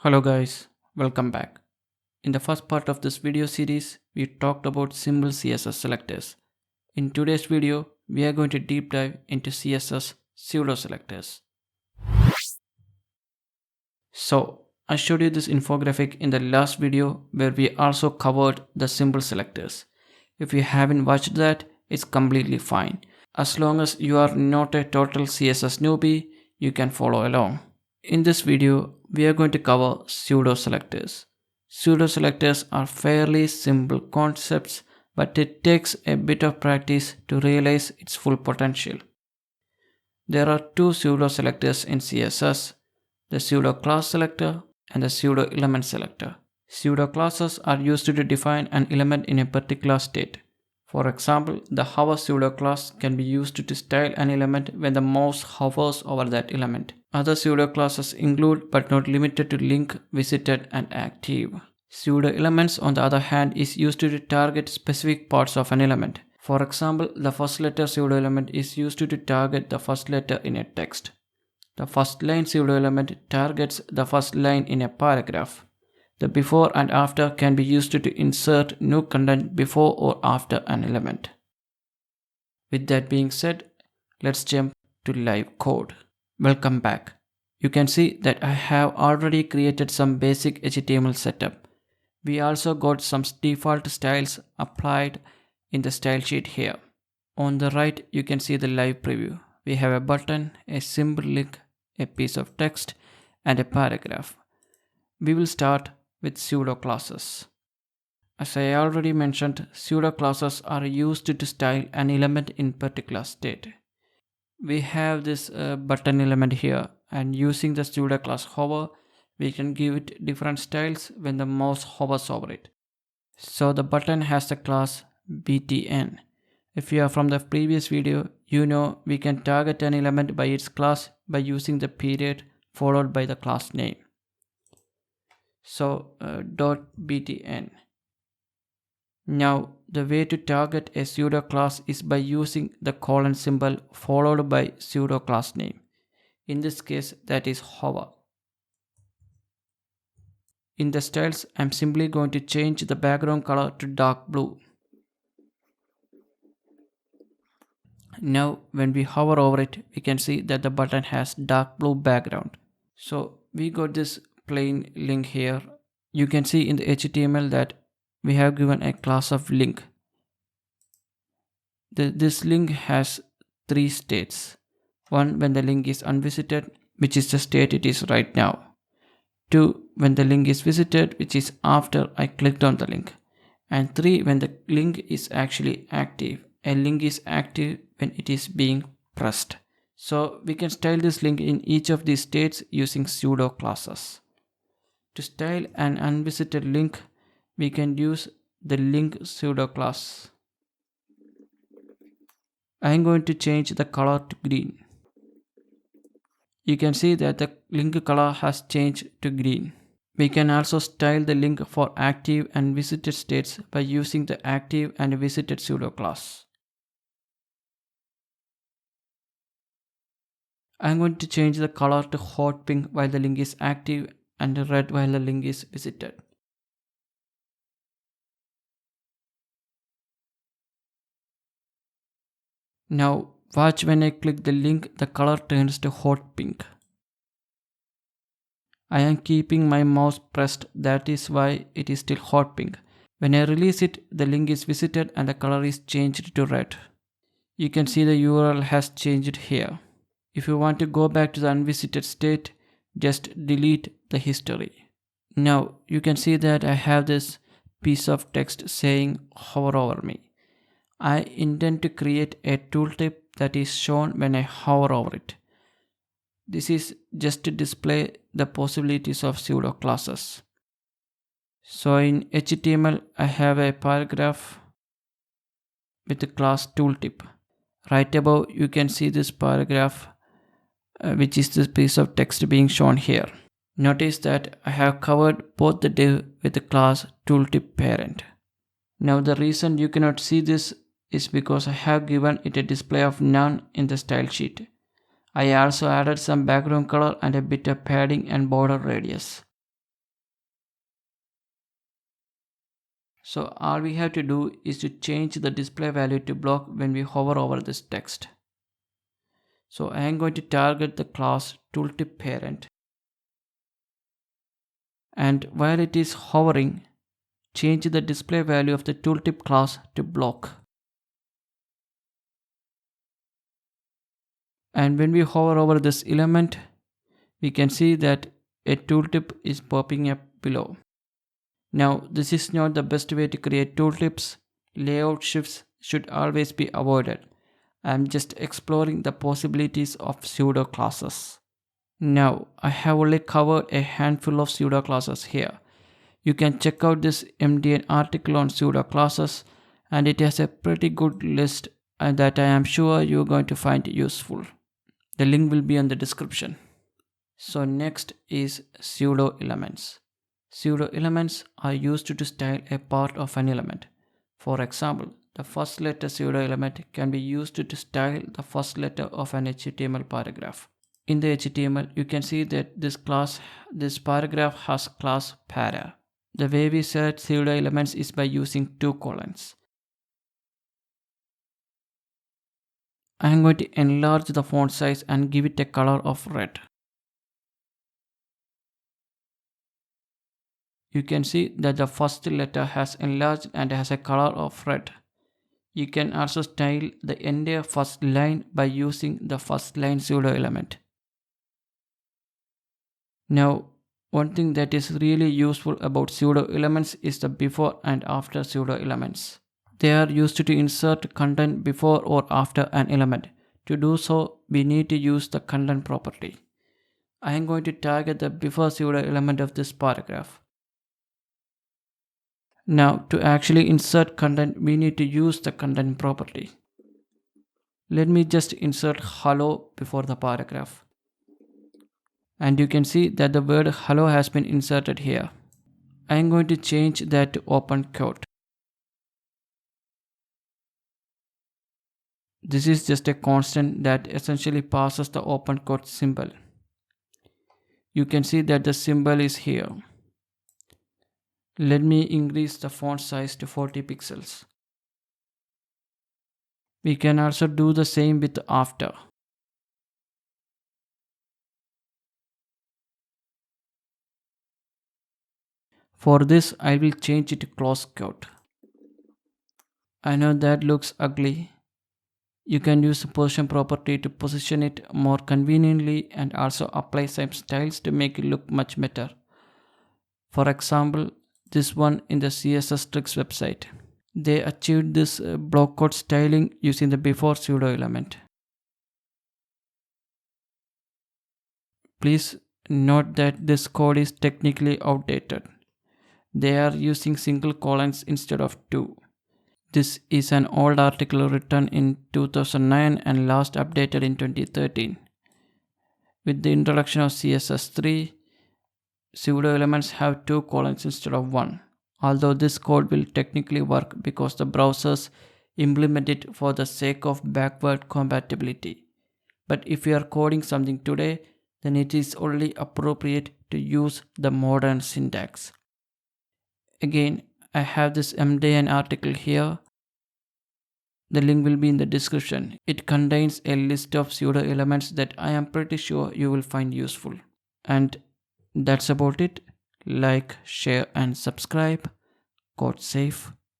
Hello guys, welcome back. In the first part of this video series, we talked about simple CSS selectors. In today's video, we are going to deep dive into CSS pseudo selectors. So, I showed you this infographic in the last video where we also covered the simple selectors. If you haven't watched that, it's completely fine. As long as you are not a total CSS newbie, you can follow along. In this video, we are going to cover pseudo selectors. Pseudo selectors are fairly simple concepts, but it takes a bit of practice to realize its full potential. There are two pseudo selectors in CSS, the pseudo class selector and the pseudo element selector. Pseudo classes are used to define an element in a particular state. For example, the hover pseudo class can be used to style an element when the mouse hovers over that element. Other pseudo classes include but not limited to link, visited, and active. Pseudo elements, on the other hand, is used to target specific parts of an element. For example, the first letter pseudo element is used to target the first letter in a text. The first line pseudo element targets the first line in a paragraph. The before and after can be used to insert new content before or after an element. With that being said, let's jump to live code. Welcome back. You can see that I have already created some basic HTML setup. We also got some default styles applied in the style sheet here. On the right, you can see the live preview. We have a button, a simple link, a piece of text, and a paragraph. We will start with pseudo classes. As I already mentioned, pseudo classes are used to style an element in particular state. We have this button element here, and using the pseudo class hover, we can give it different styles when the mouse hovers over it. So the button has the class btn. If you are from the previous video, you know we can target an element by its class by using the period followed by the class name. So .btn. Now the way to target a pseudo class is by using the colon symbol followed by pseudo class name. In this case, that is hover. In the styles, I'm simply going to change the background color to dark blue. Now when we hover over it, we can see that the button has dark blue background. So we got this plain link here. You can see in the HTML that we have given a class of link. This link has three states. One, when the link is unvisited, which is the state it is right now. Two, when the link is visited, which is after I clicked on the link. And three, when the link is actually active. A link is active when it is being pressed. So we can style this link in each of these states using pseudo classes. To style an unvisited link, we can use the link pseudo class. I am going to change the color to green. You can see that the link color has changed to green. We can also style the link for active and visited states by using the active and visited pseudo class. I am going to change the color to hot pink while the link is active and red while the link is visited. Now watch, when I click the link, the color turns to hot pink. I am keeping my mouse pressed, that is why it is still hot pink. When I release it, the link is visited and the color is changed to red. You can see the URL has changed here. If you want to go back to the unvisited state, just delete the history. Now you can see that I have this piece of text saying hover over me. I intend to create a tooltip that is shown when I hover over it. This is just to display the possibilities of pseudo classes. So in HTML, I have a paragraph with the class tooltip. Right above, you can see this paragraph, which is this piece of text being shown here. Notice that I have covered both the div with the class tooltip parent. Now the reason you cannot see this is because I have given it a display of none in the style sheet. I also added some background color and a bit of padding and border radius. So all we have to do is to change the display value to block when we hover over this text. So I am going to target the class tooltip parent. And while it is hovering, change the display value of the tooltip class to block. And when we hover over this element, we can see that a tooltip is popping up below. Now, this is not the best way to create tooltips. Layout shifts should always be avoided. I am just exploring the possibilities of pseudo classes. Now, I have only covered a handful of pseudo classes here. You can check out this MDN article on pseudo classes, and it has a pretty good list that I am sure you're going to find useful. The link will be in the description. So next is pseudo elements. Pseudo elements are used to style a part of an element. For example, the first letter pseudo element can be used to style the first letter of an HTML paragraph. In the HTML, you can see that this paragraph has class para. The way we select pseudo elements is by using two colons. I am going to enlarge the font size and give it a color of red. You can see that the first letter has enlarged and has a color of red. You can also style the entire first line by using the first line pseudo element. Now, one thing that is really useful about pseudo elements is the before and after pseudo elements. They are used to insert content before or after an element. To do so, we need to use the content property. I am going to target the before pseudo element of this paragraph. Now, to actually insert content, we need to use the content property. Let me just insert hello before the paragraph. And you can see that the word hello has been inserted here. I am going to change that to open quote. This is just a constant that essentially passes the open quote symbol. You can see that the symbol is here. Let me increase the font size to 40 pixels. We can also do the same with after. For this, I will change it to close quote. I know that looks ugly. You can use the position property to position it more conveniently and also apply some styles to make it look much better. For example, this one in the CSS tricks website. They achieved this block code styling using the before pseudo element. Please note that this code is technically outdated. They are using single colons instead of two. This is an old article written in 2009 and last updated in 2013. With the introduction of CSS3, pseudo elements have two colons instead of one. Although this code will technically work because the browsers implement it for the sake of backward compatibility. But if you are coding something today, then it is only appropriate to use the modern syntax. Again, I have this MDN article here. The link will be in the description. It contains a list of pseudo elements that I am pretty sure you will find useful. And that's about it. Like, share and subscribe. Code safe.